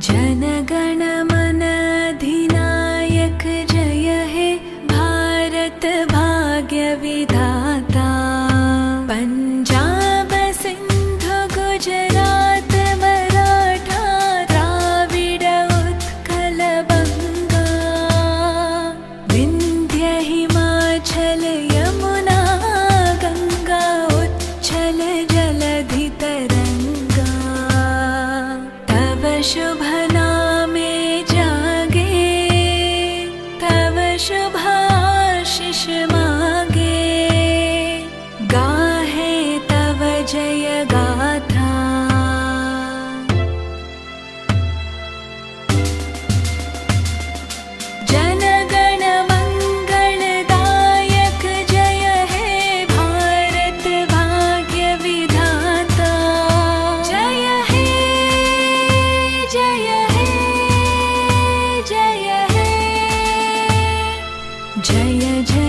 जनगण मन अधिनायक जय हे भारत भाग्य विधाता। पंजाब सिंधु गुजरात मराठा द्राविड उत्कल बंगा। विंध्य हिमाचल यमुना गंगा उच्छल जलधि तरंगा। तव शुभ नामे जागे तव शुभ आशीष मागे। गाहे तव जय गाथा। जनगण मंगलदायक जय हे भारत भाग्य विधाता। जय हे जय हे जय हे जय जय